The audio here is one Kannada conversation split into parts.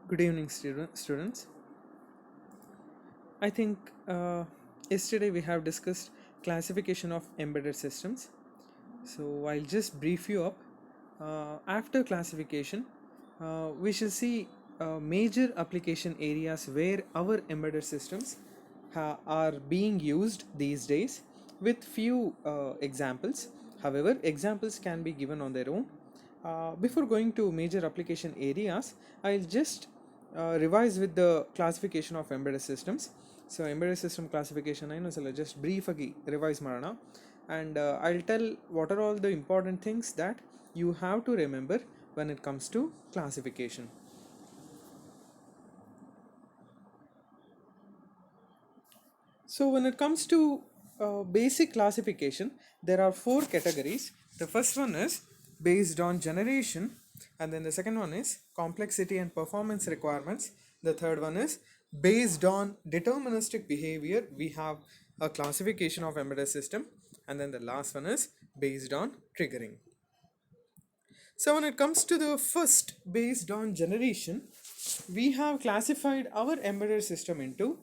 Good evening, students. I think yesterday we have discussed classification of embedded systems. So I'll just brief you up. After classification, we shall see major application areas where our embedded systems are being used these days with few examples. However, examples can be given on their own. Before going to major application areas, I'll just revise with the classification of embedded systems. So embedded system classification I know so just brief agi revise marana, and I'll tell what are all the important things that you have to remember when it comes to classification. So when it comes to basic classification, there are four categories. The first one is based on generation, and then the second one is complexity and performance requirements. The third one is based on deterministic behavior. We have a classification of embedded system, and then the last one is based on triggering. So when it comes to the first based on generation, we have classified our embedded system into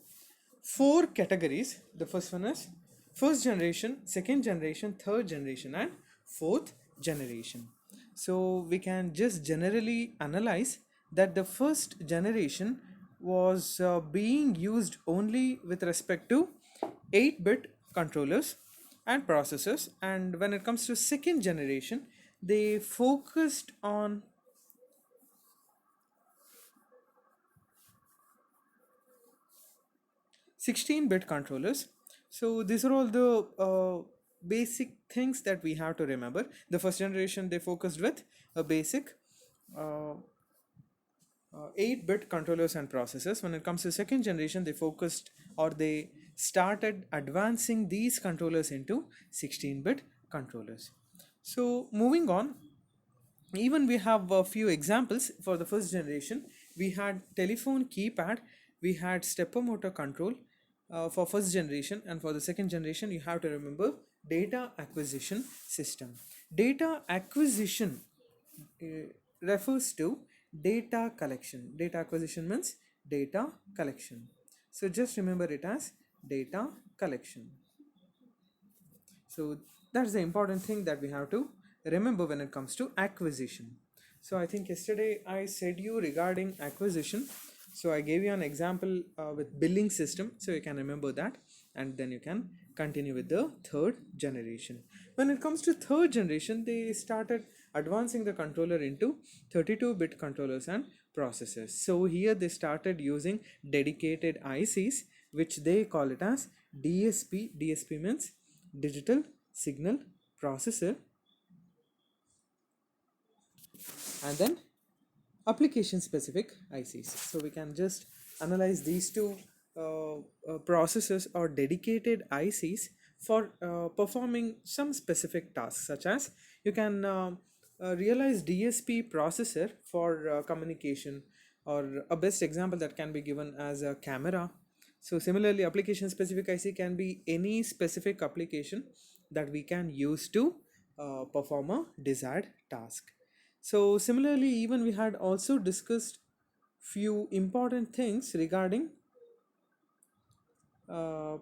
four categories. The first one is first generation, second generation, third generation, and fourth generation. So we can just generally analyze that the first generation was being used only with respect to 8-bit controllers and processors, and when it comes to second generation, they focused on 16-bit controllers. So these are all the basic things that we have to remember. The first generation, they focused with a basic 8-bit controllers and processors. When it comes to second generation, they focused or they started advancing these controllers into 16-bit controllers. So moving on, even we have a few examples. For the first generation, we had telephone keypad, we had stepper motor control for first generation, and for the second generation you have to remember data acquisition system. Data acquisition refers to data collection. Data acquisition means data collection, so just remember it as data collection. So that's the important thing that we have to remember when it comes to acquisition. So I think yesterday I said you regarding acquisition. So I gave you an example with billing system, so you can remember that, and then you can continue with the third generation. When it comes to third generation, they started advancing the controller into 32-bit controllers and processors. So here they started using dedicated ICs, which they call it as DSP. DSP means digital signal processor, and then application specific ICs. So we can just analyze these two processors or dedicated ICs for performing some specific tasks, such as you can realize DSP processor for communication, or a best example that can be given as a camera. So similarly, application specific IC can be any specific application that we can use to perform a desired task. So similarly, even we had also discussed few important things regarding uh,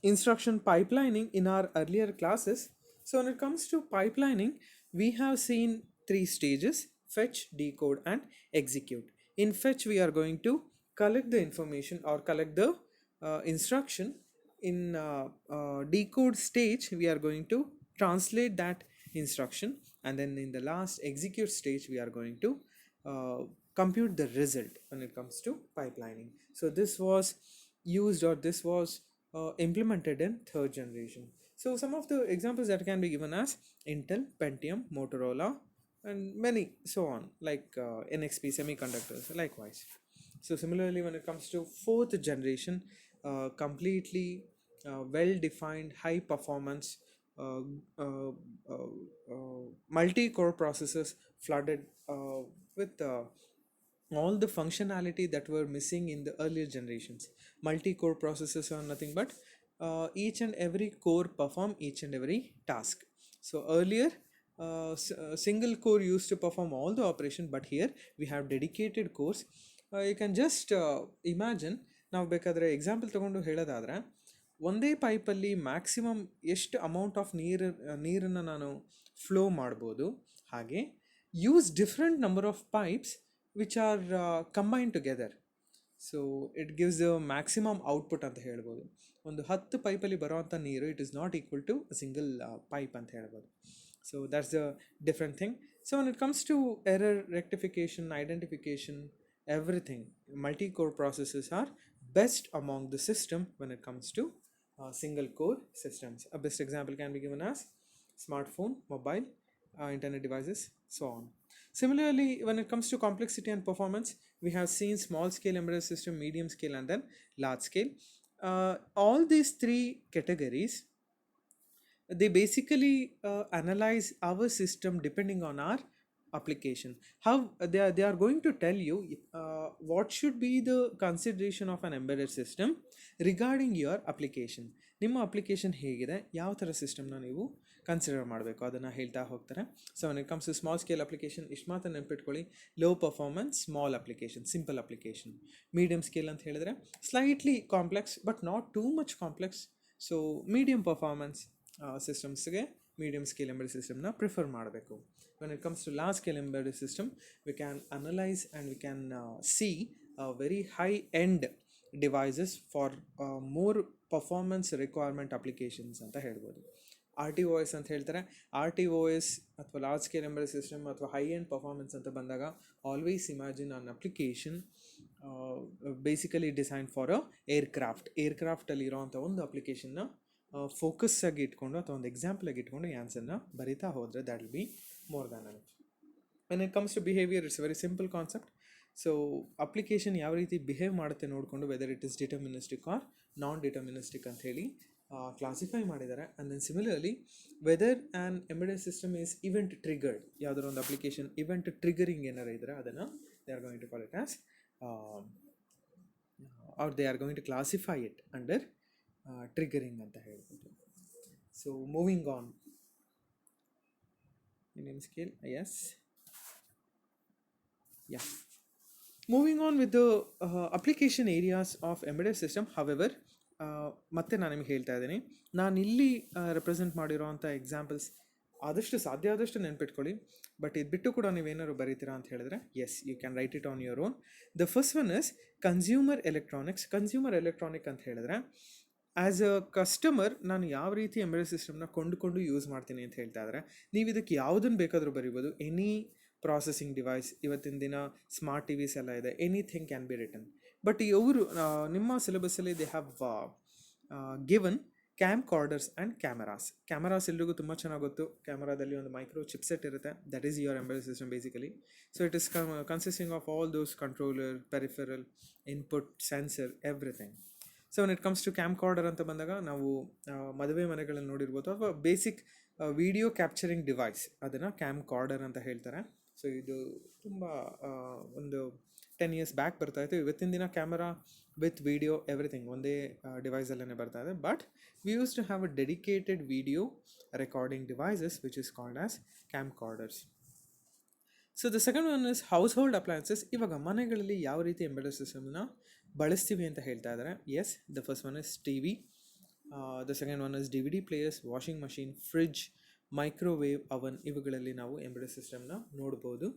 instruction pipelining in our earlier classes. So when it comes to pipelining, we have seen three stages: fetch, decode, and execute. In fetch, we are going to collect the information or collect the instruction. In decode stage, we are going to translate that instruction, and then in the last execute stage, we are going to uh, compute the result when it comes to pipelining. So this was used, or this was implemented in third generation. So some of the examples that can be given as Intel, Pentium, Motorola, and many so on, like NXP semiconductors likewise. So similarly, when it comes to fourth generation, completely well defined high performance uh, uh, multi-core processors flooded with all the functionality that were missing in the earlier generations. Multi-core processors are nothing but each and every core perform each and every task. So earlier single core used to perform all the operation, but here we have dedicated cores. You can just imagine, ನಾವು ಬೇಕಾದರೆ ಎಕ್ಸಾಂಪಲ್ ತೊಗೊಂಡು ಹೇಳೋದಾದರೆ, ಒಂದೇ ಪೈಪಲ್ಲಿ ಮ್ಯಾಕ್ಸಿಮಮ್ ಎಷ್ಟು ಅಮೌಂಟ್ ಆಫ್ ನೀರನ್ನು ನಾನು ಫ್ಲೋ ಮಾಡ್ಬೋದು, ಹಾಗೆ use different number of pipes which are combine together. So it gives the maximum output ಅಂತ ಹೇಳ್ಬೋದು. ಒಂದು 10 ಪೈಪಲ್ಲಿ ಬರೋವಂಥ ನೀರು it is not equal to single pipe ಅಂತ ಹೇಳ್ಬೋದು. So that's the different thing. So when it comes to error rectification, identification, everything, multi-core processes are best among the system when it comes to single core systems. A best example can be given as smartphone, mobile, internet devices, so on. Similarly, when it comes to complexity and performance, we have seen small scale embedded system, medium scale, and then large scale. All these three categories, they basically analyze our system depending on our application. How they are going to tell you what should be the consideration of an embedded system regarding your application. ನಿಮ್ಮ ಅಪ್ಲಿಕೇಶನ್ ಹೇಗಿದೆ, ಯಾವ ಥರ ಸಿಸ್ಟಮ್ನ ನೀವು ಕನ್ಸಿಡರ್ ಮಾಡಬೇಕು ಅದನ್ನು ಹೇಳ್ತಾ ಹೋಗ್ತಾರೆ. So when it comes to small scale application, ಇಷ್ಟು ಮಾತ್ರ ನೆನ್ಪಿಟ್ಕೊಳ್ಳಿ, low performance small application, simple application. Medium scale ಅಂತ ಹೇಳಿದ್ರೆ slightly complex but not too much complex. So medium performance ಸಿಸ್ಟಮ್ಸ್ಗೆ ಮೀಡಿಯಮ್ ಸ್ಕೇಲ್ ಎಂಬೆಡೆಡ್ ಸಿಸ್ಟಮ್ನ ಪ್ರಿಫರ್ ಮಾಡಬೇಕು. when it comes to large scale embedded system, we can analyze and we can see very high end devices for more performance requirement applications ಅಂತ ಹೇಳ್ಬೋದು. RTOS ಅಂತ ಹೇಳ್ತಾರೆ. RTOS ಅಥವಾ ಲಾರ್ಜ್ ಸ್ಕೇಲ್ ಎಂಬೆಡೆಡ್ ಸಿಸ್ಟಮ್ ಅಥವಾ ಹೈ ಎಂಡ್ ಪರ್ಫಾರ್ಮೆನ್ಸ್ ಅಂತ ಬಂದಾಗ always imagine an application basically design for ಏರ್ಕ್ರಾಫ್ಟಲ್ಲಿ ಇರೋವಂಥ ಒಂದು ಅಪ್ಲಿಕೇಶನ್ನ ಫೋಕಸ್ ಆಗಿ ಇಟ್ಕೊಂಡು ಅಥವಾ ಒಂದು ಎಕ್ಸಾಂಪಲ್ ಆಗಿ ಇಟ್ಕೊಂಡು ಈ ಆನ್ಸರ್ನ ಬರಿತಾ ಹೋದರೆ that will be more than enough. When it comes to behaviour, it's very simple concept. So application ಯಾವ ರೀತಿ ಬಿಹೇವ್ ಮಾಡುತ್ತೆ ನೋಡಿಕೊಂಡು whether it is deterministic or non deterministic ಅಂತ ಹೇಳಿ ಕ್ಲಾಸಿಫೈ ಮಾಡಿದ್ದಾರೆ. And then similarly whether an embedded system is event triggered, ಯಾವುದಾದ್ರು ಒಂದು ಅಪ್ಲಿಕೇಶನ್ ಇವೆಂಟ್ ಟ್ರಿಗರಿಂಗ್ ಏನಾರು ಇದ್ದರೆ ಅದನ್ನು they are going to call it as or they are going to classify it under triggering ಅಂತ ಹೇಳ್ಬೋದು. So moving on medium scale, yes, yeah, moving on with the application areas of embedded system. However, ಮತ್ತೆ ನಾನು ನಿಮಗೆ ಹೇಳ್ತಾ ಇದ್ದೀನಿ, ನಾನು ಇಲ್ಲಿ ರೆಪ್ರೆಸೆಂಟ್ ಮಾಡಿರೋವಂಥ ಎಕ್ಸಾಂಪಲ್ಸ್ ಆದಷ್ಟು ಸಾಧ್ಯ ಆದಷ್ಟು ನೆನ್ಪಿಟ್ಕೊಳ್ಳಿ. ಬಟ್ ಇದು ಬಿಟ್ಟು ಕೂಡ ನೀವೇನಾದ್ರು ಬರೀತೀರಾ ಅಂತ ಹೇಳಿದ್ರೆ yes, you can write it on your own. The first one is consumer electronics. Consumer electronic ಅಂತ ಹೇಳಿದ್ರೆ ಆ್ಯಸ್ ಅ ಕಸ್ಟಮರ್ ನಾನು ಯಾವ ರೀತಿ ಎಂಬೆಡೆಡ್ ಸಿಸ್ಟಮ್ನ ಕೊಂಡುಕೊಂಡು ಯೂಸ್ ಮಾಡ್ತೀನಿ ಅಂತ ಹೇಳ್ತಾ ಇದ್ದಾರೆ. ನೀವು ಇದಕ್ಕೆ ಯಾವುದನ್ನು ಬೇಕಾದರೂ ಬರೀಬೋದು. ಎನಿ ಪ್ರಾಸೆಸಿಂಗ್ ಡಿವೈಸ್, ಇವತ್ತಿನ ದಿನ ಸ್ಮಾರ್ಟ್ ಟಿ ವಿಸ್ ಎಲ್ಲ ಇದೆ, anything can be written. But ಇವರು ನಿಮ್ಮ ಸಿಲೆಬಸ್ಸಲ್ಲಿ they have given camcorders and cameras. Cameras ಎಲ್ರಿಗೂ ತುಂಬ ಚೆನ್ನಾಗಿ ಗೊತ್ತು. ಕ್ಯಾಮರಾದಲ್ಲಿ ಒಂದು ಮೈಕ್ರೋ ಚಿಪ್ಸೆಟ್ ಇರುತ್ತೆ, that is your embedded system basically. So it is consisting of all those controller, peripheral, input, sensor, everything. So when it comes to camcorder ಅಂತ ಬಂದಾಗ ನಾವು ಮದುವೆ ಮನೆಗಳಲ್ಲಿ ನೋಡಿರ್ಬೋದು, ಅಥವಾ ಬೇಸಿಕ್ ವಿಡಿಯೋ ಕ್ಯಾಪ್ಚರಿಂಗ್ ಡಿವೈಸ್, ಅದನ್ನು ಕ್ಯಾಮ್ ಕಾರ್ಡರ್ ಅಂತ ಹೇಳ್ತಾರೆ. ಸೊ ಇದು ತುಂಬ ಒಂದು 10 years ಬ್ಯಾಕ್ ಬರ್ತಾಯಿತ್ತು. ಇವತ್ತಿನ ದಿನ ಕ್ಯಾಮರಾ ವಿತ್ ವಿಡಿಯೋ ಎವ್ರಿಥಿಂಗ್ ಒಂದೇ ಡಿವೈಸಲ್ಲೇ ಬರ್ತಾ ಇದೆ. But we use to have a dedicated video recording devices which is called as camcorders. So the second one is household appliances. ಇವಾಗ ಮನೆಗಳಲ್ಲಿ ಯಾವ ರೀತಿ ಎಂಬೆಡೆಡ್ ಸಿಸ್ಟಮ್ನ ಬಳಸ್ತೀವಿ ಅಂತ ಹೇಳ್ತಾ ಇದ್ದಾರೆ. Yes, the first one is T V, the second one is DVD players, washing machine, fridge, microwave oven, ಇವುಗಳಲ್ಲಿ ನಾವು ಎಂಬೆಡೆಡ್ ಸಿಸ್ಟಮ್ನ ನೋಡ್ಬೋದು.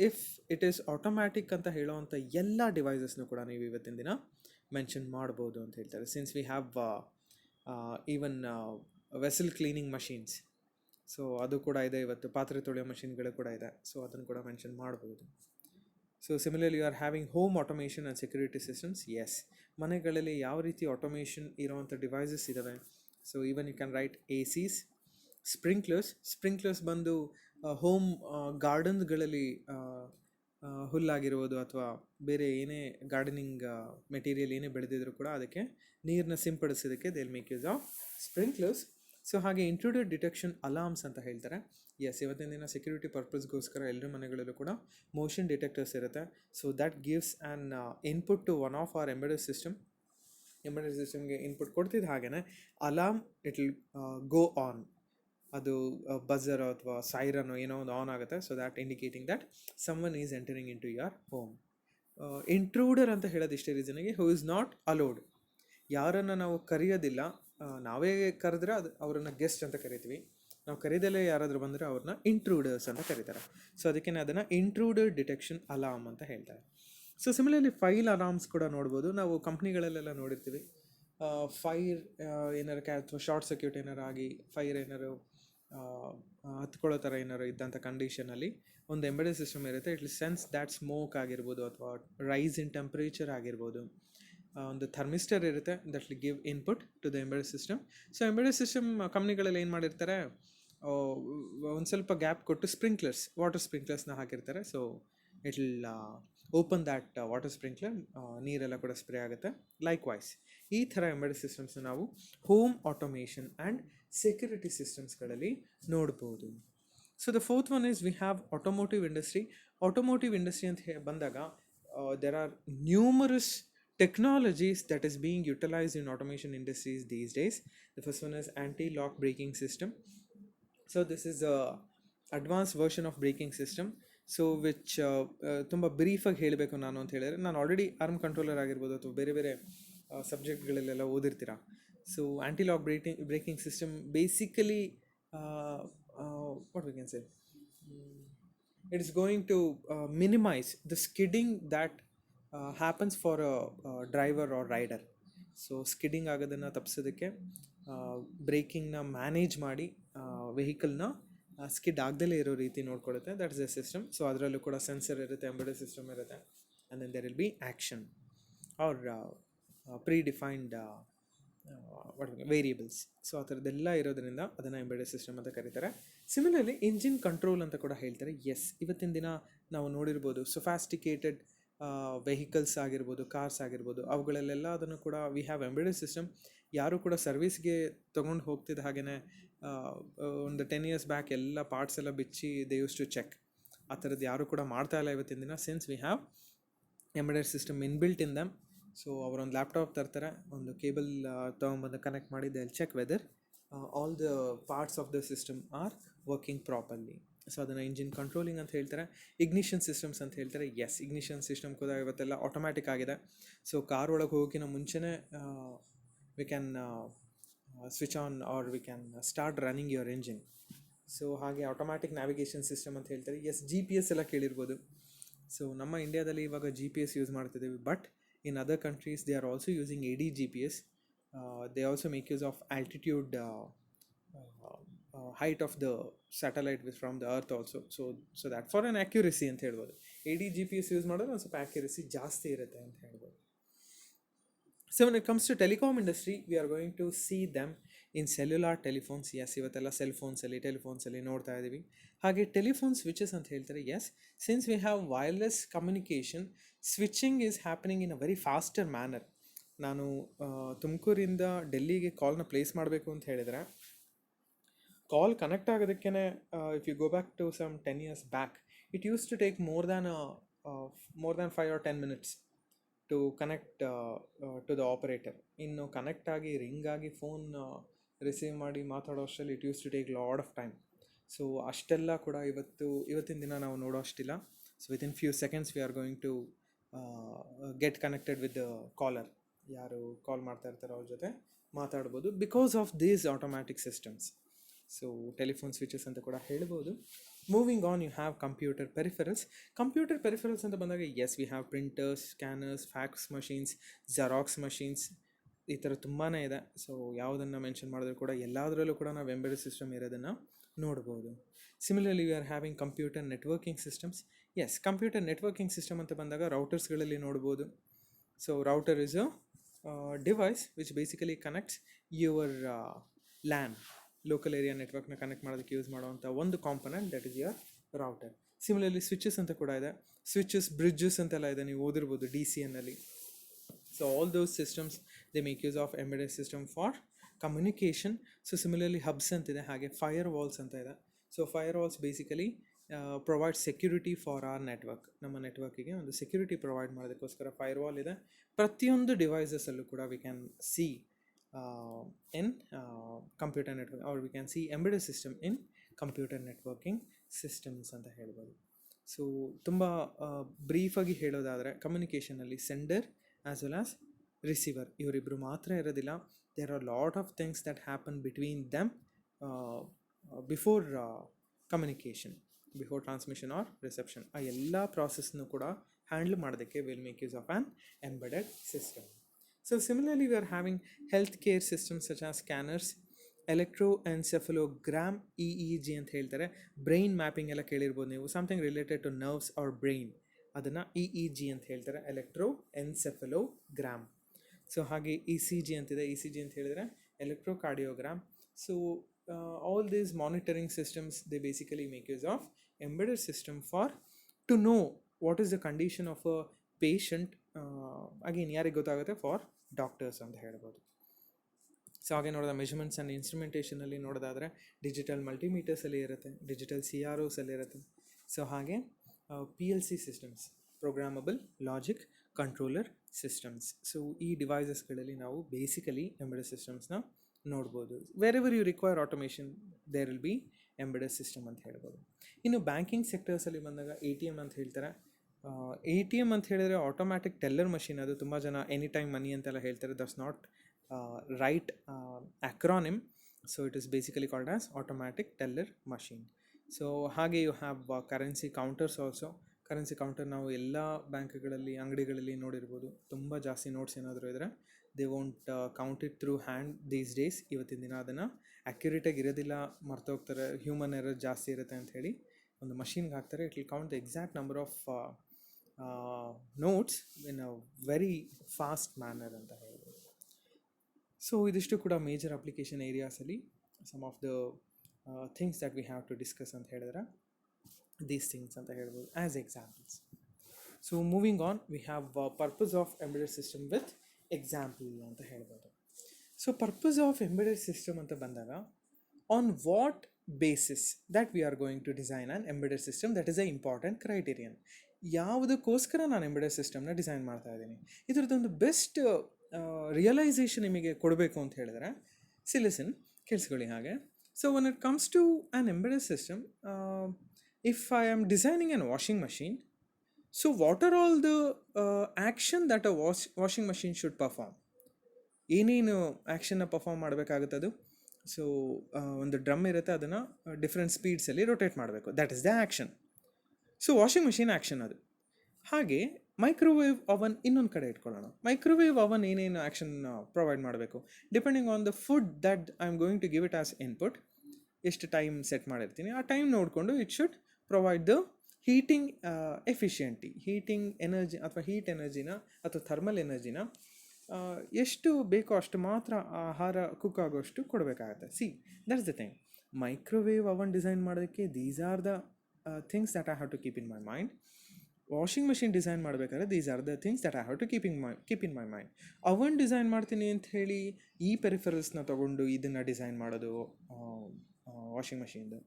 ಇಫ್ ಇಟ್ ಈಸ್ ಆಟೋಮ್ಯಾಟಿಕ್ ಅಂತ ಹೇಳೋವಂಥ ಎಲ್ಲ ಡಿವೈಸಸ್ನು ಕೂಡ ನೀವು ಇವತ್ತಿನ ದಿನ ಮೆನ್ಷನ್ ಮಾಡ್ಬೋದು ಅಂತ ಹೇಳ್ತಾರೆ. Since we have even vessel cleaning machines, so ಅದು ಕೂಡ ಇದೆ. ಇವತ್ತು ಪಾತ್ರೆ ತೊಳೆಯೋ ಮಷಿನ್ಗಳು ಕೂಡ ಇದೆ, ಸೊ ಅದನ್ನು ಕೂಡ ಮೆನ್ಷನ್ ಮಾಡ್ಬೋದು. So similarly you are having home automation and security systems. Yes, ಮನೆಗಳಲ್ಲಿ ಯಾವ ರೀತಿ ಆಟೋಮೇಷನ್ ಇರೋವಂಥ ಡಿವೈಸಸ್ ಇದ್ದಾವೆ. So even you can write ACs, sprinklers ಬಂದು ಹೋಮ್ ಗಾರ್ಡನ್ಗಳಲ್ಲಿ ಹುಲ್ಲಾಗಿರ್ಬೋದು ಅಥವಾ ಬೇರೆ ಏನೇ ಗಾರ್ಡನಿಂಗ್ ಮೆಟೀರಿಯಲ್ ಏನೇ ಬೆಳೆದಿದ್ರು ಕೂಡ ಅದಕ್ಕೆ ನೀರನ್ನ ಸಿಂಪಡಿಸೋದಕ್ಕೆ they will make use of sprinklers. So ಹಾಗೆ ಇಂಟ್ರೂಡರ್ ಡಿಟೆಕ್ಷನ್ ಅಲಾರ್ಮ್ಸ್ ಅಂತ ಹೇಳ್ತಾರೆ. ಎಸ್, ಇವತ್ತಿನ ದಿನ ಸೆಕ್ಯೂರಿಟಿ ಪರ್ಪಸ್ಗೋಸ್ಕರ ಎಲ್ಲರ ಮನೆಗಳಲ್ಲೂ ಕೂಡ ಮೋಷನ್ ಡಿಟೆಕ್ಟರ್ಸ್ ಇರುತ್ತೆ. So that gives an input to one of our embedded ಸಿಸ್ಟಮ್ಗೆ ಇನ್ಪುಟ್ ಕೊಡ್ತಿದ್ದ ಹಾಗೆಯೇ alarm it will go on. ಅದು ಬಜರ್ ಅಥವಾ ಸೈರನ್ ಏನೋ ಒಂದು ಆನ್ ಆಗುತ್ತೆ, so that indicating that someone is entering into your home. Intruder ಅಂತ ಹೇಳೋದು ಇಷ್ಟೇ ರೀಸನಿಗೆ, ಹೂ ಇಸ್ ನಾಟ್ ಅಲೋಡ್. ಯಾರನ್ನು ನಾವು ಕರೆಯೋದಿಲ್ಲ, ನಾವೇ ಕರೆದ್ರೆ ಅದು ಅವರನ್ನು ಗೆಸ್ಟ್ ಅಂತ ಕರಿತೀವಿ. ನಾವು ಕರೀದಲ್ಲೇ ಯಾರಾದರೂ ಬಂದರೆ ಅವ್ರನ್ನ ಇಂಟ್ರೂಡರ್ಸ್ ಅಂತ ಕರೀತಾರೆ. ಸೊ ಅದಕ್ಕೆ ಅದನ್ನು ಇಂಟ್ರೂಡರ್ ಡಿಟೆಕ್ಷನ್ ಅಲಾರ್ಮ್ ಅಂತ ಹೇಳ್ತಾರೆ. ಸೊ ಸಿಮಿಲರ್ಲಿ ಫೈಲ್ ಅಲಾರ್ಮ್ಸ್ ಕೂಡ ನೋಡ್ಬೋದು. ನಾವು ಕಂಪ್ನಿಗಳಲ್ಲೆಲ್ಲ ನೋಡಿರ್ತೀವಿ, ಫೈರ್ ಏನಾರು ಅಥವಾ ಶಾರ್ಟ್ ಸರ್ಕ್ಯೂಟ್ ಏನಾರು ಆಗಿ ಫೈರ್ ಏನಾರು ಹತ್ಕೊಳ್ಳೋ ಥರ ಏನಾರು ಇದ್ದಂಥ ಕಂಡೀಷನಲ್ಲಿ ಒಂದು ಎಂಬೆಡೆಡ್ ಸಿಸ್ಟಮ್ ಇರುತ್ತೆ. It will sense that smoke ಆಗಿರ್ಬೋದು ಅಥವಾ ರೈಸ್ ಇನ್ ಟೆಂಪ್ರೇಚರ್ ಆಗಿರ್ಬೋದು. ಒಂದು ಥರ್ಮಿಸ್ಟರ್ ಇರುತ್ತೆ that will give input to the embedded system. So embedded system ಕಂಪ್ನಿಗಳಲ್ಲಿ ಏನು ಮಾಡಿರ್ತಾರೆ, ಒಂದು ಸ್ವಲ್ಪ ಗ್ಯಾಪ್ ಕೊಟ್ಟು ವಾಟರ್ ಸ್ಪ್ರಿಂಕ್ಲರ್ಸ್ನ ಹಾಕಿರ್ತಾರೆ. So it will open that water sprinkler, ನೀರೆಲ್ಲ ಕೂಡ ಸ್ಪ್ರೇ ಆಗುತ್ತೆ. ಲೈಕ್ ವೈಸ್ ಈ ಥರ ಎಂಬೆಡೆಡ್ ಸಿಸ್ಟಮ್ಸ್ನ ನಾವು ಹೋಮ್ ಆಟೋಮೇಷನ್ ಆ್ಯಂಡ್ ಸೆಕ್ಯೂರಿಟಿ ಸಿಸ್ಟಮ್ಸ್ಗಳಲ್ಲಿ ನೋಡ್ಬೋದು. So the fourth one is we have automotive industry. Automotive industry ಅಂತ ಬಂದಾಗ there are numerous technologies that is being utilized in automation industries these days. The first one is anti-lock braking system. So this is a advanced version of braking system. So which ತುಂಬ ಬ್ರೀಫಾಗಿ ಹೇಳಬೇಕು ನಾನು ಅಂತ ಹೇಳಿದ್ರೆ, ನಾನು ಆಲ್ರೆಡಿ ಆರ್ಮ್ ಕಂಟ್ರೋಲರ್ ಆಗಿರ್ಬೋದು ಅಥವಾ ಬೇರೆ ಬೇರೆ ಸಬ್ಜೆಕ್ಟ್ಗಳಲ್ಲೆಲ್ಲ ಓದಿರ್ತೀರ. So anti lock braking system basically what we can say, it is going to minimise the skidding that happens for a driver or rider. ಸೊ ಸ್ಕಿಡ್ಡಿಂಗ್ ಆಗೋದನ್ನು ತಪ್ಪಿಸೋದಕ್ಕೆ ಬ್ರೇಕಿಂಗ್ನ ಮ್ಯಾನೇಜ್ ಮಾಡಿ ವೆಹಿಕಲ್ನ ಸ್ಕಿಡ್ ಆಗದಲ್ಲೇ ಇರೋ ರೀತಿ ನೋಡ್ಕೊಳುತ್ತೆ. That is a system. So ಅದರಲ್ಲೂ ಕೂಡ ಸೆನ್ಸರ್ ಇರುತ್ತೆ, ಎಂಬೆಡೆಡ್ ಸಿಸ್ಟಮ್ ಇರುತ್ತೆ, and then there will be action are predefined variables. So ಆ ಥರದ್ದೆಲ್ಲ ಇರೋದ್ರಿಂದ ಅದನ್ನು ಎಂಬೆಡೆಡ್ ಸಿಸ್ಟಮ್ ಅಂತ ಕರೀತಾರೆ. ಸಿಮಿಲರ್ಲಿ ಇಂಜಿನ್ ಕಂಟ್ರೋಲ್ ಅಂತ ಕೂಡ ಹೇಳ್ತಾರೆ. ಎಸ್, ಇವತ್ತಿನ ದಿನ ನಾವು ನೋಡಿರ್ಬೋದು ಸೊಫ್ಯಾಸ್ಟಿಕೇಟೆಡ್ ವೆಹಿಕಲ್ಸ್ ಆಗಿರ್ಬೋದು, ಕಾರ್ಸ್ ಆಗಿರ್ಬೋದು, ಅವುಗಳಲ್ಲೆಲ್ಲ ಅದನ್ನು ಕೂಡ ವಿ ಹ್ಯಾವ್ ಎಂಬೆಡೆಡ್ ಸಿಸ್ಟಮ್. ಯಾರು ಕೂಡ ಸರ್ವಿಸ್ಗೆ ತೊಗೊಂಡು ಹೋಗ್ತಿದ್ದ ಹಾಗೆಯೇ ಒಂದು 10 years ಬ್ಯಾಕ್ ಎಲ್ಲ ಪಾರ್ಟ್ಸ್ ಎಲ್ಲ ಬಿಚ್ಚಿ ದೇ ಯೂಸ್ ಟು ಚೆಕ್. ಆ ಥರದ್ದು ಯಾರು ಕೂಡ ಮಾಡ್ತಾ ಇಲ್ಲ ಇವತ್ತಿನ ದಿನ, since we have embedded system inbuilt in them. So ಅವರೊಂದು ಲ್ಯಾಪ್ಟಾಪ್ ತರ್ತಾರೆ, ಒಂದು ಕೇಬಲ್ ತೊಗೊಂಬಂದು ಕನೆಕ್ಟ್ ಮಾಡಿ they will check whether all the parts of the system are working properly. So ಅದನ್ನು ಇಂಜಿನ್ ಕಂಟ್ರೋಲಿಂಗ್ ಅಂತ ಹೇಳ್ತಾರೆ. ಇಗ್ನಿಷನ್ ಸಿಸ್ಟಮ್ಸ್ ಅಂತ ಹೇಳ್ತಾರೆ. ಎಸ್, ಇಗ್ನಿಷನ್ ಸಿಸ್ಟಮ್ ಕೂಡ ಇವತ್ತೆಲ್ಲ ಆಟೋಮ್ಯಾಟಿಕ್ ಆಗಿದೆ. ಸೊ ಕಾರ್ ಒಳಗೆ ಹೋಗೋಕ್ಕಿಂತ ಮುಂಚೆನೇ we can switch on or we can start running your engine. So ಹಾಗೆ ಆಟೋಮ್ಯಾಟಿಕ್ ನ್ಯಾವಿಗೇಷನ್ ಸಿಸ್ಟಮ್ ಅಂತ ಹೇಳ್ತಾರೆ. ಎಸ್, GPS ಎಲ್ಲ ಕೇಳಿರ್ಬೋದು. ಸೊ ನಮ್ಮ ಇಂಡಿಯಾದಲ್ಲಿ ಇವಾಗ GPS ಯೂಸ್ ಮಾಡ್ತಿದ್ದೀವಿ, but in other countries they are also using ADGPS. They also make use of altitude height of the satellite from the earth also. So that for an accuracy ಅಂತ ಹೇಳ್ಬೋದು. ADGPS ಯೂಸ್ ಮಾಡಿದ್ರೆ ಒಂದು ಸ್ವಲ್ಪ accuracy ಜಾಸ್ತಿ ಇರುತ್ತೆ ಅಂತ ಹೇಳ್ಬೋದು. So when it comes to telecom industry, we are going to see them in cellular telephones. Yes, ಇವತ್ತೆಲ್ಲ ಸೆಲ್ಫೋನ್ಸಲ್ಲಿ ಟೆಲಿಫೋನ್ಸಲ್ಲಿ ನೋಡ್ತಾ ಇದ್ದೀವಿ. ಹಾಗೆ ಟೆಲಿಫೋನ್ ಸ್ವಿಚಸ್ ಅಂತ ಹೇಳ್ತಾರೆ. Yes, since we have wireless communication, switching is happening in a very faster manner. ನಾನು ತುಮಕೂರಿಂದ ಡೆಲ್ಲಿಗೆ ಕಾಲ್ನ ಪ್ಲೇಸ್ ಮಾಡಬೇಕು ಅಂತ ಹೇಳಿದರೆ, ಕಾಲ್ ಕನೆಕ್ಟ್ ಆಗೋದಕ್ಕೇ if you go back to some 10 years back, it use to take more than 5 or 10 minutes to connect to the operator. ಇನ್ನು ಕನೆಕ್ಟ್ ಆಗಿ ರಿಂಗ್ ಆಗಿ ಫೋನ್ ರಿಸೀವ್ ಮಾಡಿ ಮಾತಾಡೋ ಅಷ್ಟರಲ್ಲಿ it use to take lot of time. So ಅಷ್ಟೆಲ್ಲ ಕೂಡ ಇವತ್ತಿನ ದಿನ ನಾವು ನೋಡೋ ಅಷ್ಟಿಲ್ಲ. So within few seconds we are going to get connected with the caller. ಯಾರು ಕಾಲ್ ಮಾಡ್ತಾ ಇರ್ತಾರೋ ಅವ್ರ ಜೊತೆ ಮಾತಾಡ್ಬೋದು because of these automatic systems. So telephone switches ಅಂತ ಕೂಡ ಹೇಳ್ಬೋದು. Moving on, you have computer peripherals. Computer peripherals ಅಂತ ಬಂದಾಗ yes, we have printers, scanners, fax machines, Xerox machines, ಈ ಥರ ತುಂಬಾ ಇದೆ. ಸೊ ಯಾವುದನ್ನು ಮೆನ್ಷನ್ ಮಾಡಿದ್ರು ಕೂಡ ಎಲ್ಲದರಲ್ಲೂ ಕೂಡ ನಾವು ಎಂಬೆಡೆಡ್ ಸಿಸ್ಟಮ್ ಇರೋದನ್ನು ನೋಡ್ಬೋದು. Similarly we are having computer networking systems. Yes, computer networking system ಅಂತ ಬಂದಾಗ ರೌಟರ್ಸ್ಗಳಲ್ಲಿ ನೋಡ್ಬೋದು. So router is a device which basically connects your LAN, local area ನೆಟ್ವರ್ಕ್ನ ಕನೆಕ್ಟ್ ಮಾಡೋದಕ್ಕೆ ಯೂಸ್ ಮಾಡುವಂಥ ಒಂದು component, that is your router. Similarly switches ಅಂತ ಕೂಡ ಇದೆ. ಸ್ವಿಚಸ್, ಬ್ರಿಡ್ಜಸ್ ಅಂತೆಲ್ಲ ಇದೆ, ನೀವು ಓದಿರ್ಬೋದು DCNಲ್ಲಿ. So all those systems they make use of embedded system for communication. So similarly hubs ಅಂತಿದೆ, ಹಾಗೆ ಫೈರ್ ವಾಲ್ಸ್ ಅಂತ ಇದೆ. So firewalls basically provide security for our network. ನಮ್ಮ ನೆಟ್ವರ್ಕಿಗೆ ಒಂದು ಸೆಕ್ಯೂರಿಟಿ ಪ್ರೊವೈಡ್ ಮಾಡೋದಕ್ಕೋಸ್ಕರ ಫೈರ್ ವಾಲ್ ಇದೆ. ಪ್ರತಿಯೊಂದು ಡಿವೈಸಸಲ್ಲೂ ಕೂಡ we can see in computer network, or we can see embedded system in computer networking systems ಅಂತ ಹೇಳ್ಬೋದು. ಸೊ ತುಂಬ ಬ್ರೀಫಾಗಿ ಹೇಳೋದಾದರೆ ಕಮ್ಯುನಿಕೇಷನಲ್ಲಿ sender as well as receiver ಇವರಿಬ್ಬರು ಮಾತ್ರ ಇರೋದಿಲ್ಲ. There are lot of things that happen between them before communication, before transmission or reception. ಆ ಎಲ್ಲ ಪ್ರಾಸೆಸ್ನು ಕೂಡ ಹ್ಯಾಂಡಲ್ ಮಾಡೋದಕ್ಕೆ will make use of an embedded system. So similarly, we are having healthcare systems such as scanners, electroencephalogram, EEG ಅಂತ ಹೇಳ್ತಾರೆ. ಬ್ರೈನ್ ಮ್ಯಾಪಿಂಗ್ ಎಲ್ಲ ಕೇಳಿರ್ಬೋದು ನೀವು, something related to nerves or brain, ಅದನ್ನು EEG ಅಂತ ಹೇಳ್ತಾರೆ, ಎಲೆಕ್ಟ್ರೋಎನ್ಸೆಫಲೋಗ್ರಾಮ್. ಸೊ ಹಾಗೆ ECG ಅಂತಿದೆ, ECG ಅಂತ ಹೇಳಿದರೆ electrocardiogram. So all these monitoring systems they basically make use of embedded system for to know what is the condition of a patient. Again ಯಾರಿಗೆ ಗೊತ್ತಾಗುತ್ತೆ? ಫಾರ್ ಡಾಕ್ಟರ್ಸ್ ಅಂತ ಹೇಳ್ಬೋದು. ಸೊ ಹಾಗೆ ನೋಡಿದ ಮೆಷರ್ಮೆಂಟ್ಸ್ ಆ್ಯಂಡ್ ಇನ್ಸ್ಟ್ರುಮೆಂಟೇಷನಲ್ಲಿ ನೋಡೋದಾದರೆ ಡಿಜಿಟಲ್ ಮಲ್ಟಿಮೀಟರ್ಸಲ್ಲಿ ಇರುತ್ತೆ, ಡಿಜಿಟಲ್ CROಸಲ್ಲಿ ಇರುತ್ತೆ. ಸೊ ಹಾಗೆ PLC systems, programmable logic controller systems. So ಈ ಡಿವೈಸಸ್ಗಳಲ್ಲಿ ನಾವು ಬೇಸಿಕಲಿ ಎಂಬೆಡೆಡ್ ಸಿಸ್ಟಮ್ಸ್ನ ನೋಡ್ಬೋದು. Wherever you require automation there will be embedded system ಅಂತ ಹೇಳ್ಬೋದು. ಇನ್ನು ಬ್ಯಾಂಕಿಂಗ್ ಸೆಕ್ಟರ್ಸಲ್ಲಿ ಬಂದಾಗ ATM ಅಂತ ಹೇಳ್ತಾರೆ. ATM ಅಂತ ಹೇಳಿದರೆ ಆಟೋಮ್ಯಾಟಿಕ್ ಟೆಲ್ಲರ್ ಮಷಿನ್. ಅದು ತುಂಬ ಜನ ಎನಿ ಟೈಮ್ ಮನಿ ಅಂತೆಲ್ಲ ಹೇಳ್ತಾರೆ. That's not right acronym. So it is basically called as automatic teller machine. So ಹಾಗೆ you have currency counters also. Currency counter ನಾವು ಎಲ್ಲ ಬ್ಯಾಂಕ್ಗಳಲ್ಲಿ, ಅಂಗಡಿಗಳಲ್ಲಿ ನೋಡಿರ್ಬೋದು. ತುಂಬ ಜಾಸ್ತಿ ನೋಟ್ಸ್ ಏನಾದರೂ ಇದ್ದರೆ they won't count it through hand these days. ಇವತ್ತಿನ ದಿನ ಅದನ್ನು ಅಕ್ಯುರೇಟಾಗಿ ಇರೋದಿಲ್ಲ, ಮರ್ತೋಗ್ತಾರೆ, ಹ್ಯೂಮನ್ ಎರರ್ ಜಾಸ್ತಿ ಇರುತ್ತೆ ಅಂಥೇಳಿ ಒಂದು ಮಷಿನ್ಗೆ ಹಾಕ್ತಾರೆ. It will count the exact number of notes in a very fast manner ಅಂತ ಹೇಳ್ಬೋದು. ಸೊ ಇದಿಷ್ಟು ಕೂಡ ಮೇಜರ್ ಅಪ್ಲಿಕೇಶನ್ ಏರಿಯಾಸಲ್ಲಿ some of the things that we have to discuss ಅಂತ ಹೇಳಿದ್ರೆ ದೀಸ್ ಥಿಂಗ್ಸ್ ಅಂತ ಹೇಳ್ಬೋದು as examples. So moving on, we have purpose of embedded system with example ಅಂತ ಹೇಳ್ಬೋದು. So purpose of embedded system ಅಂತ ಬಂದಾಗ, on what basis that we are going to design an embedded system, that is a important criterion. ಯಾವುದಕ್ಕೋಸ್ಕರ ನಾನು ಎಂಬೆಡೆಡ್ ಸಿಸ್ಟಮ್ನ ಡಿಸೈನ್ ಮಾಡ್ತಾ ಇದ್ದೀನಿ, ಇದರದ್ದೊಂದು ಬೆಸ್ಟ್ ರಿಯಲೈಸೇಷನ್ ನಿಮಗೆ ಕೊಡಬೇಕು ಅಂತ ಹೇಳಿದ್ರೆ ಲಿಸನ್, ಕೇಳಿಸ್ಕೊಳ್ಳಿ ಹಾಗೆ. So when it comes to an embedded system, if I am designing an washing machine, so what are all the action that a washing machine should perform? ಏನೇನು ಆ್ಯಕ್ಷನ್ನ ಪರ್ಫಾರ್ಮ್ ಮಾಡಬೇಕಾಗುತ್ತೆ ಅದು? ಸೊ ಒಂದು ಡ್ರಮ್ ಇರುತ್ತೆ, ಅದನ್ನು ಡಿಫ್ರೆಂಟ್ ಸ್ಪೀಡ್ಸಲ್ಲಿ ರೊಟೇಟ್ ಮಾಡಬೇಕು. That is the action. So washing machine action ಅದು. ಹಾಗೆ ಮೈಕ್ರೋವೇವ್ ಅವನ್ ಇನ್ನೊಂದು ಕಡೆ ಇಟ್ಕೊಳ್ಳೋಣ. ಮೈಕ್ರೋವೇವ್ ಅವನ್ ಏನೇನು ಆ್ಯಕ್ಷನ್ ಪ್ರೊವೈಡ್ ಮಾಡಬೇಕು? Depending on the food that I am going to give it as input, ಎಷ್ಟು ಟೈಮ್ ಸೆಟ್ ಮಾಡಿರ್ತೀನಿ, ಆ ಟೈಮ್ ನೋಡಿಕೊಂಡು it should provide the heating efficiency, heating energy ಅಥವಾ ಹೀಟ್ ಎನರ್ಜಿನ ಅಥವಾ ಥರ್ಮಲ್ ಎನರ್ಜಿನ ಎಷ್ಟು ಬೇಕೋ ಅಷ್ಟು ಮಾತ್ರ ಆಹಾರ ಕುಕ್ ಆಗೋಷ್ಟು ಕೊಡಬೇಕಾಗತ್ತೆ. See, that's the thing. Microwave oven design ಮಾಡೋದಕ್ಕೆ these are the things that I have to keep in my mind. Washing machine design ಮಾಡಬೇಕಾದ್ರೆ these are the things that I have to keep in my mind. Oven design ಮಾಡ್ತೀನಿ ಅಂತ ಹೇಳಿ ಈ ಪೆರಿಫೆರಲ್ಸ್ನ ತೊಗೊಂಡು ಇದನ್ನು ಡಿಸೈನ್ ಮಾಡೋದು ವಾಷಿಂಗ್ ಮಷಿನ್ದು.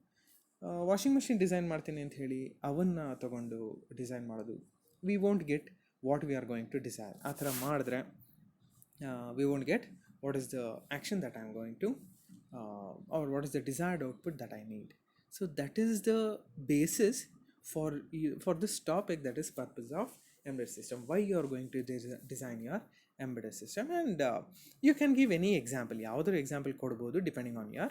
ವಾಷಿಂಗ್ ಮಷಿನ್ ಡಿಸೈನ್ ಮಾಡ್ತೀನಿ ಅಂತ ಹೇಳಿ ಅವನ್ನ ತೊಗೊಂಡು ಡಿಸೈನ್ ಮಾಡೋದು, we won't get what we are going to desire. ಆ ಥರ ಮಾಡಿದ್ರೆ we won't get what is the action that I am going to or what is the desired output that I need. So that is the basis for this topic, that is purpose of embedded system, why you are going to design your embedded system. And you can give any example, ಯಾವುದಾದ್ರು example ಕೊಡ್ಬೋದು depending on your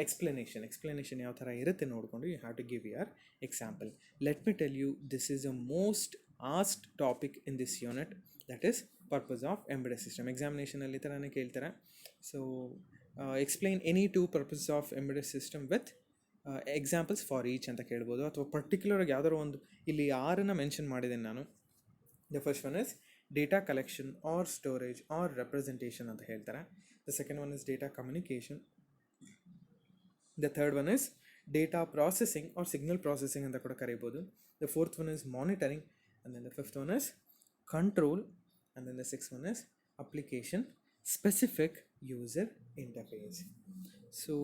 explanation ಯಾವ ಥರ ಇರುತ್ತೆ ನೋಡಿಕೊಂಡು you have to give your example. Let me tell you, this is the most asked topic in this unit, that is purpose of embedded system. ಎಕ್ಸಾಮಿನೇಷನಲ್ಲಿ ಈ ಥರನೇ ಕೇಳ್ತಾರೆ. So explain any two purpose of embedded system with examples for each ಅಂತ ಕೇಳ್ಬೋದು, ಅಥವಾ ಪರ್ಟಿಕ್ಯುಲರಾಗಿ ಯಾವ್ದಾದ್ರು ಒಂದು, ಇಲ್ಲಿ 6 ಮೆನ್ಷನ್ ಮಾಡಿದ್ದೇನೆ ನಾನು. The first one is data collection or storage or representation ಅಂತ ಹೇಳ್ತಾರೆ. The second one is data communication. The third one is data processing or signal processing ಅಂತ ಕೂಡ ಕರೀಬೋದು. The fourth one is monitoring, and then the fifth one is control, and then the sixth one is application specific user interface. So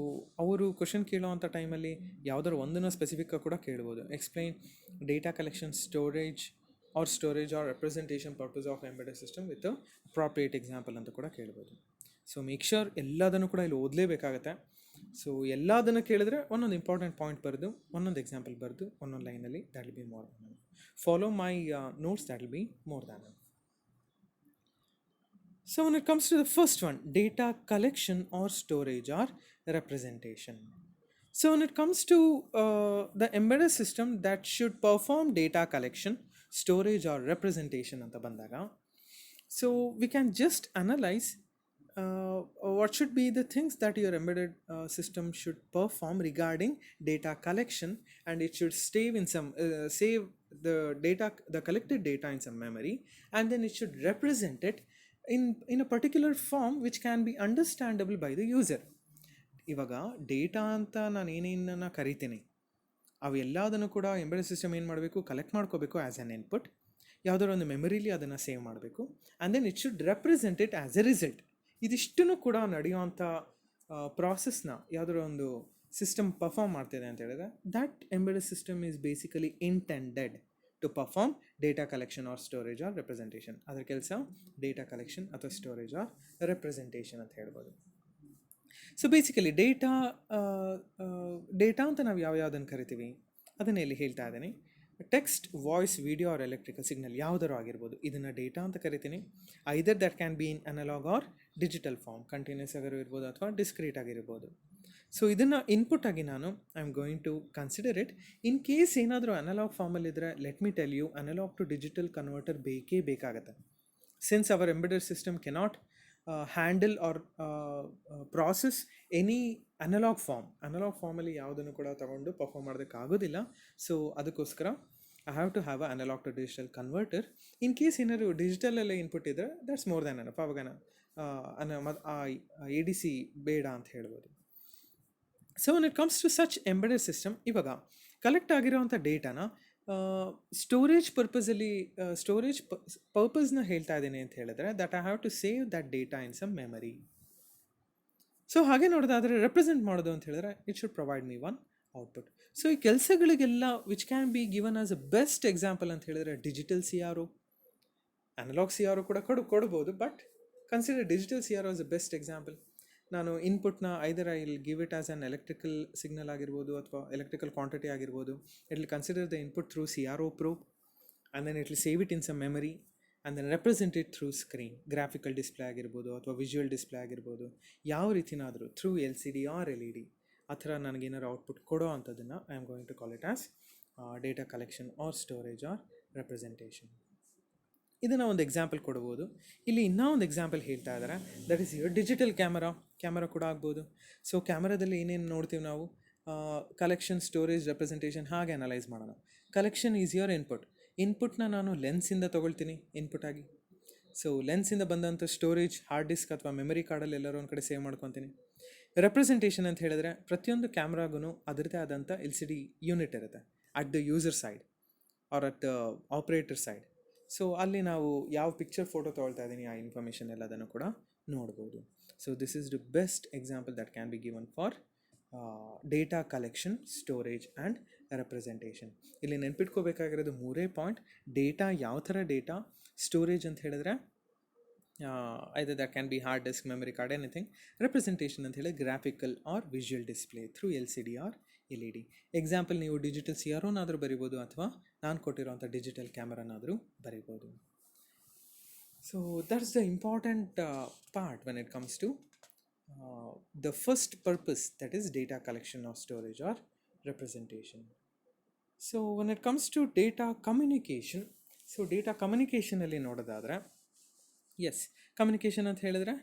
ಅವರು ಕ್ವಶನ್ ಕೇಳೋ ಅಂಥ ಟೈಮಲ್ಲಿ ಯಾವುದಾದ್ರು ಒಂದನ್ನು ಸ್ಪೆಸಿಫಿಕ್ಕಾಗಿ ಕೂಡ ಕೇಳ್ಬೋದು. Explain data collection, storage or representation purpose of embedded system with appropriate example ಅಂತ ಕೂಡ ಕೇಳ್ಬೋದು. ಸೊ ಮೇಕ್ ಶ್ಯೂರ್ ಎಲ್ಲದನ್ನು ಕೂಡ ಇಲ್ಲಿ ಓದಲೇಬೇಕಾಗತ್ತೆ. ಸೊ ಎಲ್ಲದನ್ನು ಕೇಳಿದ್ರೆ ಒಂದೊಂದು ಇಂಪಾರ್ಟೆಂಟ್ ಪಾಯಿಂಟ್ ಬರೆದು ಒಂದೊಂದು ಎಕ್ಸಾಂಪಲ್ ಬರೆದು ಒಂದೊಂದು ಲೈನಲ್ಲಿ that will be more than. Follow my notes, that will be more than. So when it comes to the first one, data collection or storage or representation. So when it comes to the embedded system that should perform data collection, storage or representation anta bandaga, so we can just analyze what should be the things that your embedded system should perform regarding data collection, and it should save the data, the collected data in some memory, and then it should represent it in a particular form which can be understandable by the user. ಇವಾಗ ಡೇಟಾ ಅಂತ ನಾನು ಏನೇನನ್ನು ಕರಿತೀನಿ ಅವೆಲ್ಲದನ್ನು ಕೂಡ ಎಂಬೆಡೆಡ್ ಸಿಸ್ಟಮ್ ಏನು ಮಾಡಬೇಕು, ಕಲೆಕ್ಟ್ ಮಾಡ್ಕೋಬೇಕು ಆ್ಯಸ್ ಆನ್ ಇನ್ಪುಟ್, ಯಾವುದಾದ್ರು ಒಂದು ಮೆಮೊರಿಲಿ ಅದನ್ನು ಸೇವ್ ಮಾಡಬೇಕು, and then it should represent it as a result. ಇದಿಷ್ಟನ್ನು ಕೂಡ ನಡೆಯುವಂಥ ಪ್ರಾಸೆಸ್ನ ಯಾವುದಾದ್ರು ಒಂದು ಸಿಸ್ಟಮ್ ಪರ್ಫಾರ್ಮ್ ಮಾಡ್ತಿದೆ ಅಂತ ಹೇಳಿದ್ರೆ that embedded system is basically intended to perform data collection or storage or representation. ಅದರ ಕೆಲಸ ಡೇಟಾ ಕಲೆಕ್ಷನ್ ಅಥವಾ ಸ್ಟೋರೇಜ್ ಆರ್ ರೆಪ್ರೆಸೆಂಟೇಷನ್ ಅಂತ ಹೇಳ್ಬೋದು. ಸೊ ಬೇಸಿಕಲಿ ಡೇಟಾ ಅಂತ ನಾವು ಯಾವುದನ್ನು ಕರಿತೀವಿ ಅದನ್ನೇ ಇಲ್ಲಿ ಹೇಳ್ತಾ ಇದ್ದೀನಿ. Text, voice, video or electrical signal ಯಾವುದಾರು ಆಗಿರ್ಬೋದು, ಇದನ್ನು ಡೇಟಾ ಅಂತ ಕರಿತೀನಿ. Either that can be in analog or digital form, continuous ಆಗಿರೋ ಇರ್ಬೋದು ಅಥವಾ ಡಿಸ್ಕ್ರೀಟ್ ಆಗಿರ್ಬೋದು. ಸೊ ಇದನ್ನು ಇನ್ಪುಟ್ ಆಗಿ ನಾನು I am going to consider it. In case ಏನಾದರೂ ಅನಲಾಗ್ ಫಾರ್ಮಲ್ಲಿದ್ದರೆ let me tell you, analog to digital converter ಬೇಕೇ ಬೇಕಾಗುತ್ತೆ. Since our embedded system cannot handle or process any analog ಫಾರ್ಮಲ್ಲಿ ಯಾವುದನ್ನು ಕೂಡ ತಗೊಂಡು ಪರ್ಫಾರ್ಮ್ ಮಾಡೋದಕ್ಕಾಗೋದಿಲ್ಲ. ಸೊ ಅದಕ್ಕೋಸ್ಕರ I have to have a analog to digital converter. In case ಏನಾದ್ರು ಡಿಜಿಟಲಲ್ಲೇ ಇನ್ಪುಟ್ ಇದ್ದರೆ ದಟ್ಸ್ ಮೋರ್ ದ್ಯಾನ್ ಎನಫ್. ಅವಾಗ ಎ ಡಿ ಸಿ ಬೇಡ ಅಂತ ಹೇಳ್ಬೋದು. So when it comes to such embedded system, ಇವಾಗ ಕಲೆಕ್ಟ್ ಆಗಿರೋವಂಥ ಡೇಟಾನ ಸ್ಟೋರೇಜ್ ಪರ್ಪಸ್ನ ಹೇಳ್ತಾ ಇದ್ದೀನಿ ಅಂತ ಹೇಳಿದ್ರೆ that I have to save that data in some memory. So ಹಾಗೆ ನೋಡೋದಾದರೆ ರೆಪ್ರೆಸೆಂಟ್ ಮಾಡೋದು ಅಂತ ಹೇಳಿದ್ರೆ it should provide me one output. So ಈ ಕೆಲಸಗಳಿಗೆಲ್ಲ which can be given as a best example ಅಂತ ಹೇಳಿದ್ರೆ digital C R O, analog C R O ಕೂಡ ಕೊಡ್ಬೋದು, but consider digital C R O as a best example. ನಾನು ಇನ್ಪುಟ್ನ either I will give it as an electrical signal ಆಗಿರ್ಬೋದು ಅಥವಾ ಎಲೆಕ್ಟ್ರಿಕಲ್ ಕ್ವಾಂಟಿಟಿ ಆಗಿರ್ಬೋದು. It will consider the input through C R O probe, and then it will save it in some memory, and then represent it through screen, graphical display ಆಗಿರ್ಬೋದು ಅಥವಾ ವಿಜುವಲ್ ಡಿಸ್ಪ್ಲೇ ಆಗಿರ್ಬೋದು, ಯಾವ ರೀತಿನಾದರೂ through L C D or L E D ಆ ಥರ ನನಗೇನಾದ್ರು ಔಟ್ಪುಟ್ ಕೊಡೋ ಅಂಥದ್ದನ್ನು I am going to call it as data collection or storage or representation. ಇದನ್ನು ಒಂದು ಎಕ್ಸಾಂಪಲ್ ಕೊಡ್ಬೋದು. ಇಲ್ಲಿ ಇನ್ನೂ ಒಂದು ಎಕ್ಸಾಂಪಲ್ ಹೇಳ್ತಾ ಇದ್ದಾರೆ, that is your digital camera ಕೂಡ ಆಗ್ಬೋದು. ಸೊ ಕ್ಯಾಮರಾದಲ್ಲಿ ಏನೇನು ನೋಡ್ತೀವಿ ನಾವು, ಕಲೆಕ್ಷನ್, ಸ್ಟೋರೇಜ್, ರೆಪ್ರೆಸೆಂಟೇಷನ್ ಹಾಗೆ ಅನಲೈಸ್ ಮಾಡೋಣ. ಕಲೆಕ್ಷನ್ ಈಸ್ ಯುವರ್ ಇನ್ಪುಟ್ನ ನಾನು ಲೆನ್ಸಿಂದ ತೊಗೊಳ್ತೀನಿ ಇನ್ಪುಟ್ ಆಗಿ. ಸೊ ಲೆನ್ಸಿಂದ ಬಂದಂಥ ಸ್ಟೋರೇಜ್ ಹಾರ್ಡ್ ಡಿಸ್ಕ್ ಅಥವಾ ಮೆಮರಿ ಕಾರ್ಡಲ್ಲಿ ಎಲ್ಲರೂ ಒಂದು ಕಡೆ ಸೇವ್ ಮಾಡ್ಕೊತೀನಿ. ರೆಪ್ರೆಸೆಂಟೇಷನ್ ಅಂತ ಹೇಳಿದ್ರೆ ಪ್ರತಿಯೊಂದು ಕ್ಯಾಮ್ರಾಗೂ ಅದರದೇ ಆದಂಥ ಎಲ್ ಸಿ ಡಿ ಯೂನಿಟ್ ಇರುತ್ತೆ at the user side or at the operator side. So ಅಲ್ಲಿ ನಾವು ಯಾವ ಪಿಕ್ಚರ್ ಫೋಟೋ ತೊಗೊಳ್ತಾ ಇದ್ದೀನಿ ಆ ಇನ್ಫಾರ್ಮೇಷನ್ ಎಲ್ಲದನ್ನು ಕೂಡ ನೋಡ್ಬೋದು. So this is the best example that can be given for data collection, storage and representation. ಇಲ್ಲಿ ನೆನ್ಪಿಟ್ಕೋಬೇಕಾಗಿರೋದು ಮೂರೇ ಪಾಯಿಂಟ್. ಡೇಟಾ ಯಾವ ಥರ ಡೇಟಾ, ಸ್ಟೋರೇಜ್ ಅಂತ ಹೇಳಿದ್ರೆ either that can be hard disk, memory card, anything. Representation ಅಂತ ಹೇಳಿ graphical or visual display through L C D or L E D. Example ನೀವು ಡಿಜಿಟಲ್ ಸಿ ಆರ್ ಒನಾದರೂ ಬರಿಬೋದು ಅಥವಾ ನಾನು ಕೊಟ್ಟಿರೋಂಥ ಡಿಜಿಟಲ್ ಕ್ಯಾಮರಾನಾದರೂ ಬರಿಬೋದು. So that's the important part when it comes to the first purpose, that is data collection or storage or representation. So when it comes to data communication, so data ಕಮ್ಯುನಿಕೇಷನಲ್ಲಿ ನೋಡೋದಾದರೆ ಎಸ್, ಕಮ್ಯುನಿಕೇಷನ್ ಅಂತ ಹೇಳಿದ್ರೆ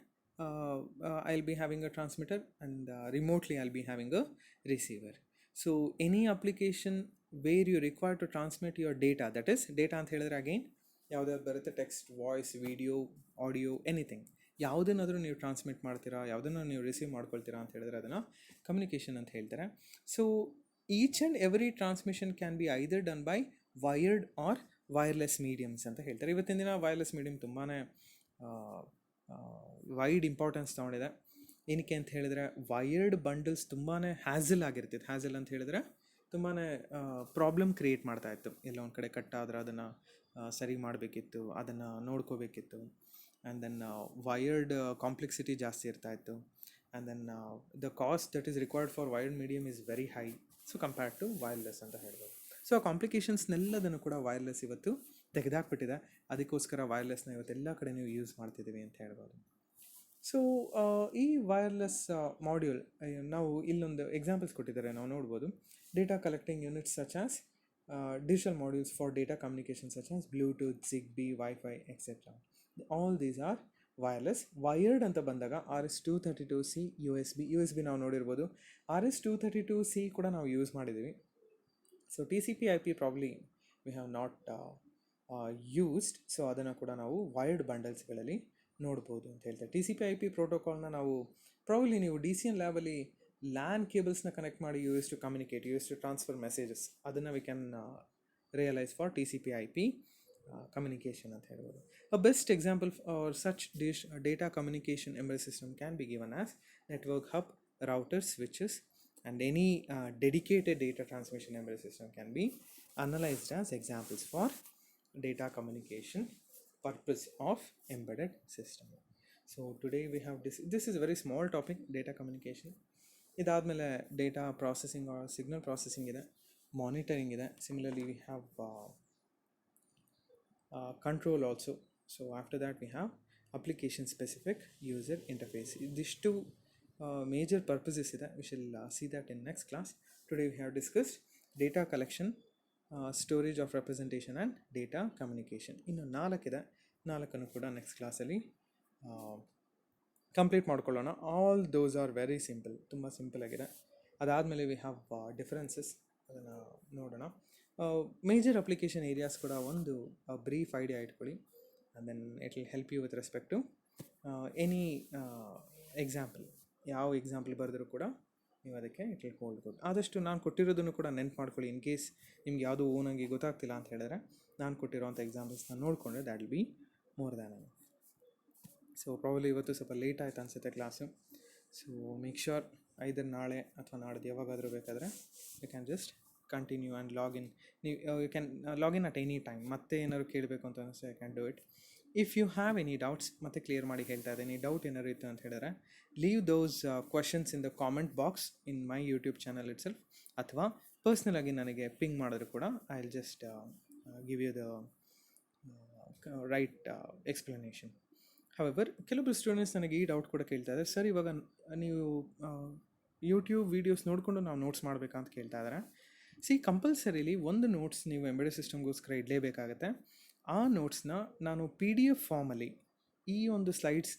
I will be having a transmitter and remotely I will be having a receiver. So any application where you require to transmit your data, that is data ಅಂತ ಹೇಳಿದ್ರೆ ಅಗೈನ್ ಯಾವುದಾದ್ರು ಬರುತ್ತೆ, text, voice, video, audio, anything, ಯಾವುದನ್ನಾದರೂ ನೀವು ಟ್ರಾನ್ಸ್ಮಿಟ್ ಮಾಡ್ತೀರಾ, ಯಾವುದನ್ನು ನೀವು ರಿಸೀವ್ ಮಾಡ್ಕೊಳ್ತೀರಾ ಅಂತ ಹೇಳಿದ್ರೆ ಅದನ್ನು ಕಮ್ಯುನಿಕೇಷನ್ ಅಂತ ಹೇಳ್ತಾರೆ. So each and every transmission can be either done by wired or wireless mediums ಅಂತ ಹೇಳ್ತಾರೆ. ಇವತ್ತಿನ ದಿನ ವೈರ್ಲೆಸ್ ಮೀಡಿಯಮ್ ತುಂಬಾ ವೈಡ್ ಇಂಪಾರ್ಟೆನ್ಸ್ ತೊಗೊಂಡಿದೆ. ಏನಕ್ಕೆ ಅಂತ ಹೇಳಿದ್ರೆ ವೈರ್ಡ್ ಬಂಡಲ್ಸ್ ತುಂಬಾ ಹ್ಯಾಸಲ್ ಆಗಿರ್ತಿತ್ತು. ಹ್ಯಾಸಲ್ ಅಂತ ಹೇಳಿದ್ರೆ ತುಂಬಾ ಪ್ರಾಬ್ಲಮ್ ಕ್ರಿಯೇಟ್ ಮಾಡ್ತಾಯಿತ್ತು. ಎಲ್ಲ ಒಂದು ಕಡೆ ಕಟ್ಟಾದ್ರೆ ಅದನ್ನು ಸರಿ ಮಾಡಬೇಕಿತ್ತು, ಅದನ್ನು ನೋಡ್ಕೋಬೇಕಿತ್ತು. ಆ್ಯಂಡ್ ದೆನ್ ವೈರ್ಡ್ ಕಾಂಪ್ಲೆಕ್ಸಿಟಿ ಜಾಸ್ತಿ ಇರ್ತಾ ಇತ್ತು. And then the cost that is required for wired medium is very high, so compared to wireless ಅಂತ ಹೇಳ್ಬೋದು. ಸೊ ಆ ಕಾಂಪ್ಲಿಕೇಶನ್ಸ್ನೆಲ್ಲದನ್ನು ಕೂಡ ವೈರ್ಲೆಸ್ ಇವತ್ತು ತೆಗೆದಾಕ್ಬಿಟ್ಟಿದೆ. ಅದಕ್ಕೋಸ್ಕರ ವೈರ್ಲೆಸ್ನ ಇವತ್ತೆಲ್ಲ ಕಡೆ ನೀವು ಯೂಸ್ ಮಾಡ್ತಿದ್ದೀವಿ ಅಂತ ಹೇಳ್ಬೋದು. ಸೊ ಈ ವೈರ್ಲೆಸ್ ಮಾಡ್ಯೂಲ್ ನಾವು ಇಲ್ಲೊಂದು ಎಕ್ಸಾಂಪಲ್ಸ್ ಕೊಟ್ಟಿದ್ದಾರೆ, ನಾವು ನೋಡ್ಬೋದು. Data collecting units such as digital modules for data communication such as Bluetooth, Zigbee, Wi-Fi, etc. All these are wireless. Wired ಅಂತ ಬಂದಾಗ RS-232C USB ನಾವು ನೋಡಿರ್ಬೋದು. RS-232C ಕೂಡ ನಾವು ಯೂಸ್ ಮಾಡಿದ್ದೀವಿ. So TCP/IP probably we have not used. So ಅದನ್ನು ಕೂಡ ನಾವು ವೈರ್ಡ್ ಬಂಡಲ್ಸ್ಗಳಲ್ಲಿ ನೋಡ್ಬೋದು ಅಂತ ಹೇಳ್ತಾರೆ. TCP/IP ಪ್ರೋಟೋಕಾಲ್ನ ನಾವು ಪ್ರಾಬ್ಲಿ ನೀವು DCN ಲ್ಯಾಬಲ್ಲಿ ಲ್ಯಾನ್ ಕೇಬಲ್ಸ್ನ ಕನೆಕ್ಟ್ ಮಾಡಿ use to communicate, use to transfer messages, ಅದನ್ನು we can realise for TCP/IP communication ಅಂತ ಹೇಳ್ಬೋದು. A best example for such data communication embedded system can be given as network hub, routers, switches, and any dedicated data transmission embedded system can be analyzed as examples for data communication purpose of embedded system. So today we have this is a very small topic, data communication. ಇದಾದಮೇಲೆ ಡೇಟಾ ಪ್ರಾಸೆಸಿಂಗ್, ಸಿಗ್ನಲ್ ಪ್ರಾಸೆಸಿಂಗ್ ಇದೆ, ಮಾನಿಟರಿಂಗ್ ಇದೆ. Similarly we have control also. So after that we have application specific user interface. ಇದಿಷ್ಟು ಮೇಜರ್ ಪರ್ಪಸಸ್ ಇದೆ. We shall see that in next class. Today we have discussed data collection, storage of representation and data communication. ಇನ್ನು 4 ಇದೆ. 4 ಕೂಡ ನೆಕ್ಸ್ಟ್ ಕ್ಲಾಸಲ್ಲಿ ಕಂಪ್ಲೀಟ್ ಮಾಡ್ಕೊಳ್ಳೋಣ. All those are very simple, ತುಂಬ ಸಿಂಪಲ್ ಆಗಿದೆ. ಅದಾದಮೇಲೆ ವಿ ಹ್ಯಾವ್ ಡಿಫರೆನ್ಸಸ್, ಅದನ್ನು ನೋಡೋಣ. ಮೇಜರ್ ಅಪ್ಲಿಕೇಶನ್ ಏರಿಯಾಸ್ ಕೂಡ ಒಂದು ಬ್ರೀಫ್ ಐಡಿಯಾ ಇಟ್ಕೊಳ್ಳಿ. And then it will help you with respect to any example. ಯಾವ ಎಕ್ಸಾಂಪಲ್ ಬರೆದರೂ ಕೂಡ ನೀವು ಅದಕ್ಕೆ ಇಟ್ ವಿಲ್ ಹೋಲ್ಡ್ ಗುಡ್. ಆದಷ್ಟು ನಾನು ಕೊಟ್ಟಿರೋದನ್ನು ಕೂಡ ನೆನ್ಪು ಮಾಡ್ಕೊಳ್ಳಿ. ಇನ್ ಕೇಸ್ ನಿಮ್ಗೆ ಯಾವುದೂ ಓನಾಗಿ ಗೊತ್ತಾಗ್ತಿಲ್ಲ ಅಂತ ಹೇಳಿದ್ರೆ ನಾನು ಕೊಟ್ಟಿರೋಂಥ ಎಕ್ಸಾಂಪಲ್ಸ್ನ ನೋಡಿಕೊಂಡ್ರೆ that will be more than enough. So probably ಇವತ್ತು ಸ್ವಲ್ಪ ಲೇಟ್ ಆಯ್ತು ಅನಿಸುತ್ತೆ class. So make sure either ನಾಳೆ ಅಥವಾ ನಾಡ್ದು ಯಾವಾಗಾದರೂ ಬೇಕಾದರೆ you can just continue and login. ನೀವು you can login at any time. ಮತ್ತೆ ಏನಾದ್ರು ಕೇಳಬೇಕು ಅಂತ ಅನಿಸ್ತು, you can do it. If you have any doubts, ಮತ್ತೆ ಕ್ಲಿಯರ್ ಮಾಡಿ ಹೇಳ್ತಾ ಇದ್ದೀನಿ. ಡೌಟ್ ಏನಾದ್ರು ಇತ್ತು ಅಂತ ಹೇಳಿದ್ರೆ leave those questions in the comment box in my YouTube channel itself, ಅಥವಾ ಪರ್ಸ್ನಲಾಗಿ ನನಗೆ ಪಿಂಗ್ ಮಾಡಿದ್ರು ಕೂಡ I will just give you the right explanation. However ಕೆಲವೊಬ್ಬರು ಸ್ಟೂಡೆಂಟ್ಸ್ ನನಗೆ ಈ ಡೌಟ್ ಕೂಡ ಕೇಳ್ತಾ ಇದ್ದಾರೆ, ಸರ್ ಇವಾಗ ನೀವು ಯೂಟ್ಯೂಬ್ ವೀಡಿಯೋಸ್ ನೋಡಿಕೊಂಡು ನಾವು ನೋಟ್ಸ್ ಮಾಡಬೇಕಾ ಅಂತ ಕೇಳ್ತಾ ಇದ್ದಾರೆ. ಕಂಪಲ್ಸರಿಲಿ ಒಂದು ನೋಟ್ಸ್ ನೀವು ಎಂಬೆಡೆಡ್ ಸಿಸ್ಟಮ್ಗೋಸ್ಕರ ಇಡಲೇಬೇಕಾಗತ್ತೆ. ಆ ನೋಟ್ಸ್ನ ನಾನು PDF ಫಾರ್ಮಲ್ಲಿ, ಈ ಒಂದು ಸ್ಲೈಡ್ಸ್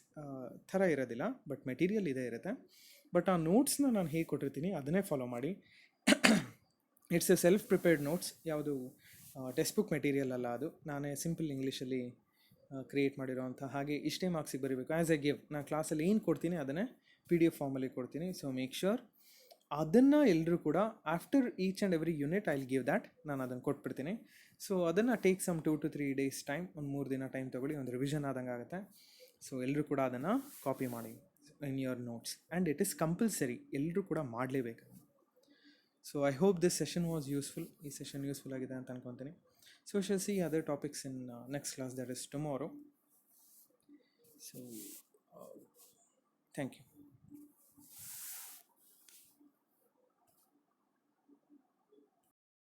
ಥರ ಇರೋದಿಲ್ಲ, ಬಟ್ ಮೆಟೀರಿಯಲ್ ಇರುತ್ತೆ. ಬಟ್ ಆ ನೋಟ್ಸ್ನ ನಾನು ಹೇಗೆ ಕೊಟ್ಟಿರ್ತೀನಿ ಅದನ್ನೇ ಫಾಲೋ ಮಾಡಿ. It's A self prepared notes, ಯಾವುದು ಟೆಕ್ಸ್ಟ್ ಬುಕ್ ಮೆಟೀರಿಯಲ್ ಅಲ್ಲ. ಅದು ನಾನೇ ಸಿಂಪಲ್ ಇಂಗ್ಲೀಷಲ್ಲಿ ಕ್ರಿಯೇಟ್ ಮಾಡಿರೋವಂಥ, ಹಾಗೆ ಇಷ್ಟೇ ಮಾರ್ಕ್ಸಿಗೆ ಬರೀಬೇಕು. ಆ್ಯಸ್ ಎ ಗಿವ್ ನಾನು ಕ್ಲಾಸಲ್ಲಿ ಏನು ಕೊಡ್ತೀನಿ ಅದನ್ನೇ PDF ಫಾರ್ಮಲ್ಲಿ ಕೊಡ್ತೀನಿ. ಸೊ ಮೇಕ್ ಶ್ಯೂರ್ ಅದನ್ನು ಎಲ್ಲರೂ ಕೂಡ after each and every unit I will give that, ನಾನು ಅದನ್ನು ಕೊಟ್ಬಿಡ್ತೀನಿ. ಸೊ ಅದನ್ನು take some 2 to 3 days time, ಒಂದು 3 ದಿನ ಟೈಮ್ ತೊಗೊಳ್ಳಿ, ಒಂದು ರಿವಿಷನ್ ಆದಂಗೆ ಆಗುತ್ತೆ. ಸೊ ಎಲ್ಲರೂ ಕೂಡ ಅದನ್ನು ಕಾಪಿ ಮಾಡಿ in your notes, and it is compulsory, ಎಲ್ಲರೂ ಕೂಡ ಮಾಡಲೇಬೇಕು. So I hope this session was useful. ಈ ಸೆಷನ್ ಯೂಸ್ಫುಲ್ ಆಗಿದೆ ಅಂತ ಅನ್ಕೊತೀನಿ. So we shall see other topics in next class, that is tomorrow. So thank you.